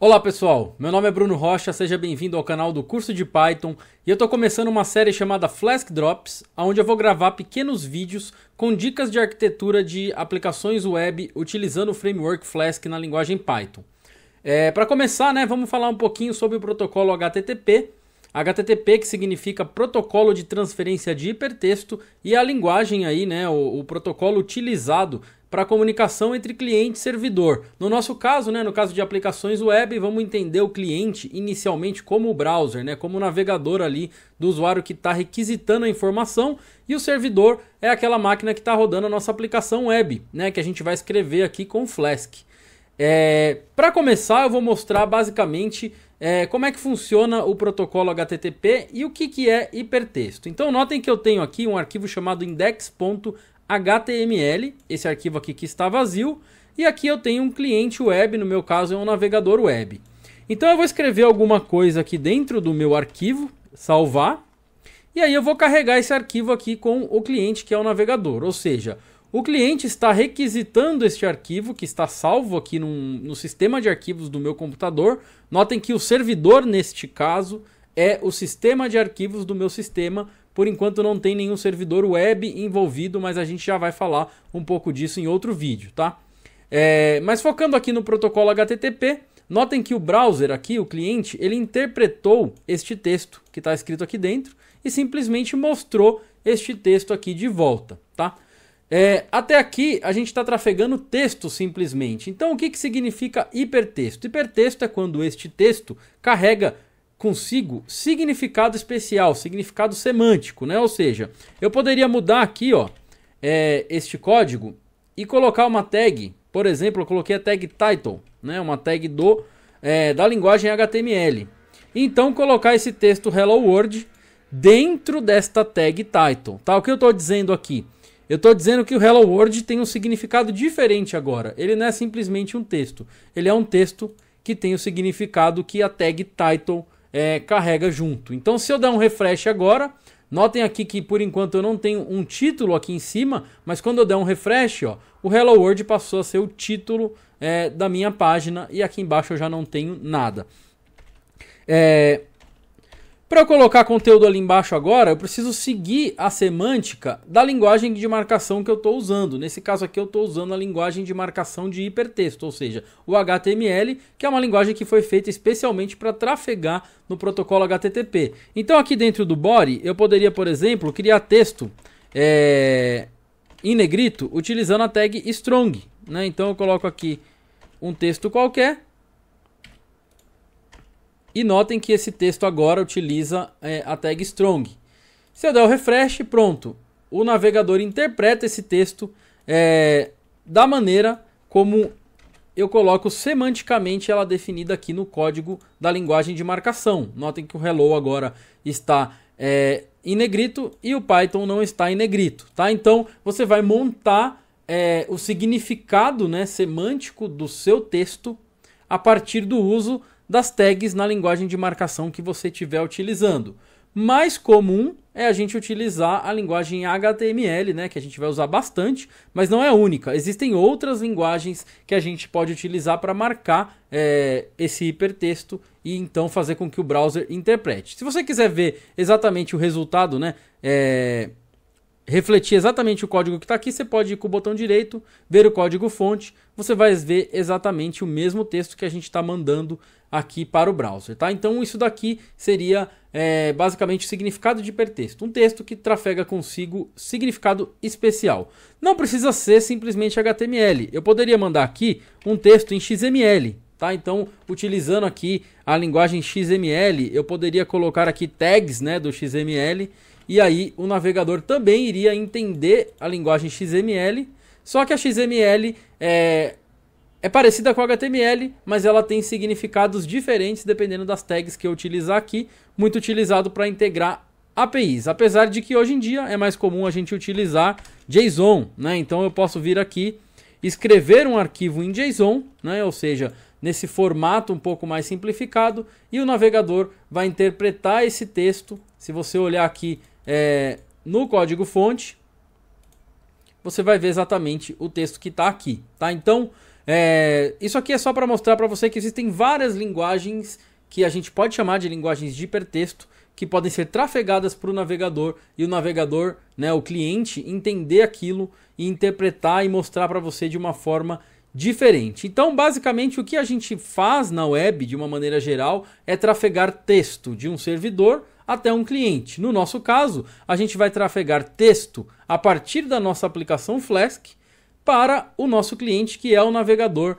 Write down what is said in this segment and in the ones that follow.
Olá pessoal, meu nome é Bruno Rocha, seja bem-vindo ao canal do curso de Python e eu estou começando uma série chamada Flask Drops, onde eu vou gravar pequenos vídeos com dicas de arquitetura de aplicações web utilizando o framework Flask na linguagem Python. Para começar, vamos falar um pouquinho sobre o protocolo HTTP. HTTP que significa Protocolo de Transferência de Hipertexto e a linguagem aí, o protocolo utilizado para comunicação entre cliente e servidor. No nosso caso, no caso de aplicações web, vamos entender o cliente inicialmente como o browser, como o navegador ali do usuário que está requisitando a informação, e o servidor é aquela máquina que está rodando a nossa aplicação web, que a gente vai escrever aqui com Flask. Para começar, eu vou mostrar basicamente como é que funciona o protocolo HTTP e o que é hipertexto. Então notem que eu tenho aqui um arquivo chamado index.html, esse arquivo aqui que está vazio, e aqui eu tenho um cliente web, no meu caso é um navegador web. Então eu vou escrever alguma coisa aqui dentro do meu arquivo, salvar, e aí eu vou carregar esse arquivo aqui com o cliente que é o navegador, ou seja, o cliente está requisitando este arquivo que está salvo aqui no sistema de arquivos do meu computador. Notem que o servidor, neste caso, é o sistema de arquivos do meu sistema. Por enquanto não tem nenhum servidor web envolvido, mas a gente já vai falar um pouco disso em outro vídeo, tá? Mas focando aqui no protocolo HTTP, notem que o browser aqui, o cliente, ele interpretou este texto que está escrito aqui dentro e simplesmente mostrou este texto aqui de volta, tá? Até aqui a gente está trafegando texto simplesmente. Então o que significa hipertexto? Hipertexto é quando este texto carrega consigo significado especial, significado semântico, Ou seja, eu poderia mudar aqui, este código e colocar uma tag, por exemplo, eu coloquei a tag title, uma tag da linguagem HTML. Então colocar esse texto Hello World dentro desta tag title, tá? O que eu estou dizendo aqui? Eu estou dizendo que o Hello World tem um significado diferente agora. Ele não é simplesmente um texto. Ele é um texto que tem o significado que a tag title carrega junto. Então se eu der um refresh agora, notem aqui que por enquanto eu não tenho um título aqui em cima, mas quando eu der um refresh, o Hello World passou a ser o título da minha página e aqui embaixo eu já não tenho nada. Para eu colocar conteúdo ali embaixo agora, eu preciso seguir a semântica da linguagem de marcação que eu estou usando. Nesse caso aqui eu estou usando a linguagem de marcação de hipertexto, ou seja, o HTML, que é uma linguagem que foi feita especialmente para trafegar no protocolo HTTP. Então aqui dentro do body, eu poderia, por exemplo, criar texto em negrito utilizando a tag strong. Então eu coloco aqui um texto qualquer. E notem que esse texto agora utiliza a tag strong. Se eu der o refresh, pronto. O navegador interpreta esse texto da maneira como eu coloco semanticamente ela definida aqui no código da linguagem de marcação. Notem que o hello agora está em negrito e o Python não está em negrito, tá? Então você vai montar o significado semântico do seu texto a partir do uso das tags na linguagem de marcação que você estiver utilizando. Mais comum é a gente utilizar a linguagem HTML, que a gente vai usar bastante, mas não é a única. Existem outras linguagens que a gente pode utilizar para marcar esse hipertexto e então fazer com que o browser interprete. Se você quiser ver exatamente o resultado, refletir exatamente o código que está aqui, você pode ir com o botão direito, ver o código fonte, você vai ver exatamente o mesmo texto que a gente está mandando aqui para o browser, tá? Então isso daqui seria basicamente o significado de hipertexto, um texto que trafega consigo significado especial. Não precisa ser simplesmente HTML, eu poderia mandar aqui um texto em XML, tá? Então utilizando aqui a linguagem XML, eu poderia colocar aqui tags do XML, e aí o navegador também iria entender a linguagem XML, só que a XML é parecida com a HTML, mas ela tem significados diferentes dependendo das tags que eu utilizar aqui, muito utilizado para integrar APIs, apesar de que hoje em dia é mais comum a gente utilizar JSON, Então eu posso vir aqui, escrever um arquivo em JSON, ou seja, nesse formato um pouco mais simplificado, e o navegador vai interpretar esse texto. Se você olhar aqui no código fonte, você vai ver exatamente o texto que está aqui, tá? Então, Isso aqui é só para mostrar para você que existem várias linguagens que a gente pode chamar de linguagens de hipertexto, que podem ser trafegadas para o navegador, e o navegador, né, o cliente, entender aquilo e interpretar e mostrar para você de uma forma diferente. Então, basicamente, o que a gente faz na web, de uma maneira geral, é trafegar texto de um servidor até um cliente. No nosso caso, a gente vai trafegar texto a partir da nossa aplicação Flask para o nosso cliente, que é o navegador,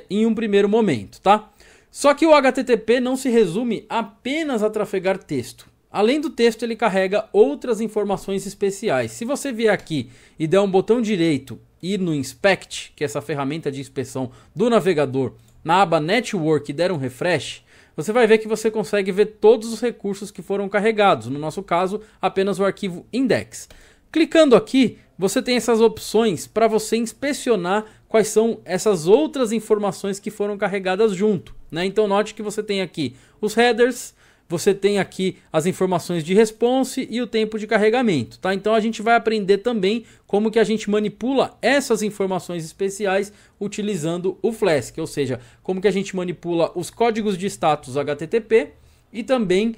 em um primeiro momento, tá? Só que o HTTP não se resume apenas a trafegar texto. Além do texto, ele carrega outras informações especiais. Se você vier aqui e der um botão direito e ir no Inspect, que é essa ferramenta de inspeção do navegador, na aba Network e der um refresh, você vai ver que você consegue ver todos os recursos que foram carregados. No nosso caso, apenas o arquivo index. Clicando aqui, você tem essas opções para você inspecionar quais são essas outras informações que foram carregadas junto, né? Então note que você tem aqui os headers, você tem aqui as informações de response e o tempo de carregamento, tá? Então a gente vai aprender também como que a gente manipula essas informações especiais utilizando o Flask, ou seja, como que a gente manipula os códigos de status HTTP e também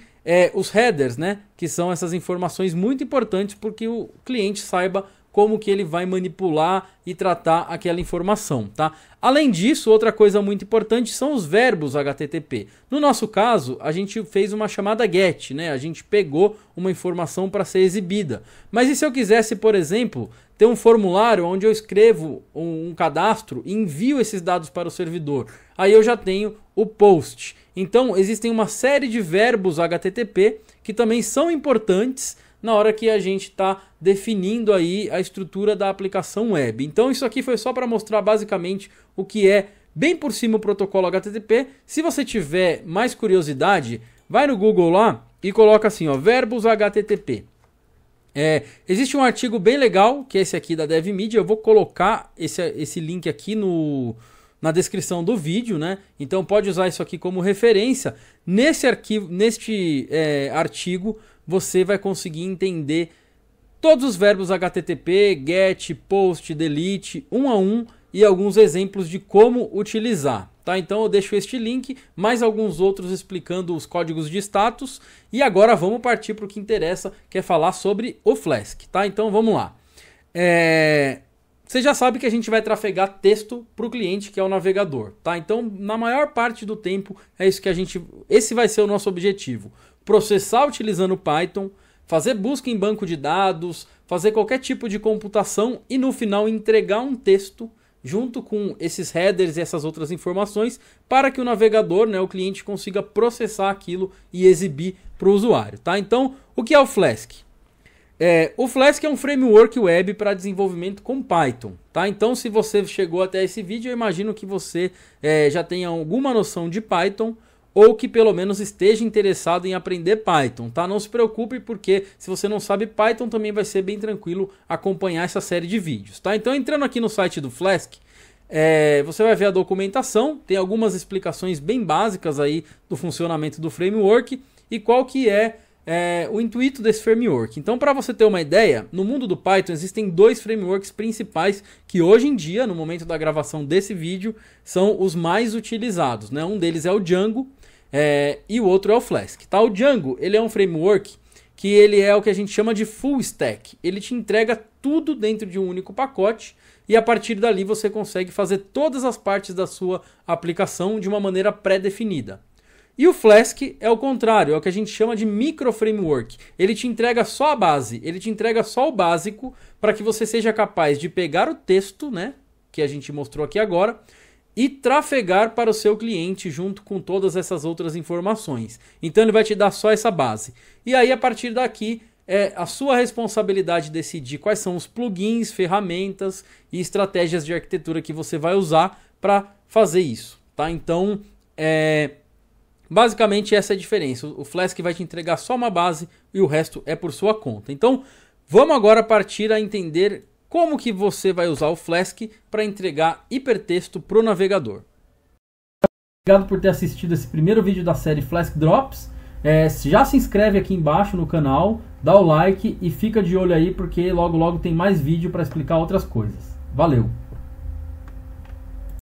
os headers, né? Que são essas informações muito importantes porque o cliente saiba como que ele vai manipular e tratar aquela informação, tá? Além disso, outra coisa muito importante são os verbos HTTP. No nosso caso, a gente fez uma chamada GET, né? A gente pegou uma informação para ser exibida. Mas e se eu quisesse, por exemplo, ter um formulário onde eu escrevo um cadastro e envio esses dados para o servidor? Aí eu já tenho o POST. Então, existem uma série de verbos HTTP que também são importantes na hora que a gente está definindo aí a estrutura da aplicação web. Então isso aqui foi só para mostrar basicamente o que é bem por cima o protocolo HTTP. Se você tiver mais curiosidade, vai no Google lá e coloca assim, ó, verbos HTTP. Existe um artigo bem legal, que é esse aqui da DevMedia. Eu vou colocar esse link aqui na descrição do vídeo, né? Então pode usar isso aqui como referência. Neste artigo, você vai conseguir entender todos os verbos HTTP, GET, POST, DELETE, um a um, e alguns exemplos de como utilizar, tá? Então eu deixo este link, mais alguns outros explicando os códigos de status, e agora vamos partir para o que interessa, que é falar sobre o Flask, tá? Então vamos lá. Você já sabe que a gente vai trafegar texto para o cliente, que é o navegador, tá? Então, na maior parte do tempo, esse vai ser o nosso objetivo. Processar utilizando Python, fazer busca em banco de dados, fazer qualquer tipo de computação e no final entregar um texto junto com esses headers e essas outras informações para que o navegador, né, o cliente, consiga processar aquilo e exibir para o usuário, tá? Então, o que é o Flask? O Flask é um framework web para desenvolvimento com Python, tá? Então, se você chegou até esse vídeo, eu imagino que você já tenha alguma noção de Python ou que pelo menos esteja interessado em aprender Python, tá? Não se preocupe, porque se você não sabe Python, também vai ser bem tranquilo acompanhar essa série de vídeos, tá? Então, entrando aqui no site do Flask, você vai ver a documentação, tem algumas explicações bem básicas aí do funcionamento do framework e qual que é o intuito desse framework. Então, para você ter uma ideia, no mundo do Python existem dois frameworks principais que hoje em dia, no momento da gravação desse vídeo, são os mais utilizados, né? Um deles é o Django e o outro é o Flask, tá? O Django, ele é um framework que ele é o que a gente chama de full stack. Ele te entrega tudo dentro de um único pacote e a partir dali você consegue fazer todas as partes da sua aplicação de uma maneira pré-definida. E o Flask é o contrário, é o que a gente chama de micro framework. Ele te entrega só a base, ele te entrega só o básico para que você seja capaz de pegar o texto, né, que a gente mostrou aqui agora, e trafegar para o seu cliente junto com todas essas outras informações. Então ele vai te dar só essa base. E aí a partir daqui é a sua responsabilidade decidir quais são os plugins, ferramentas e estratégias de arquitetura que você vai usar para fazer isso, tá? Então, basicamente essa é a diferença. O Flask vai te entregar só uma base e o resto é por sua conta. Então, vamos agora partir a entender como que você vai usar o Flask para entregar hipertexto para o navegador. Obrigado por ter assistido esse primeiro vídeo da série Flask Drops. Já se inscreve aqui embaixo no canal, dá o like e fica de olho aí porque logo logo tem mais vídeo para explicar outras coisas. Valeu!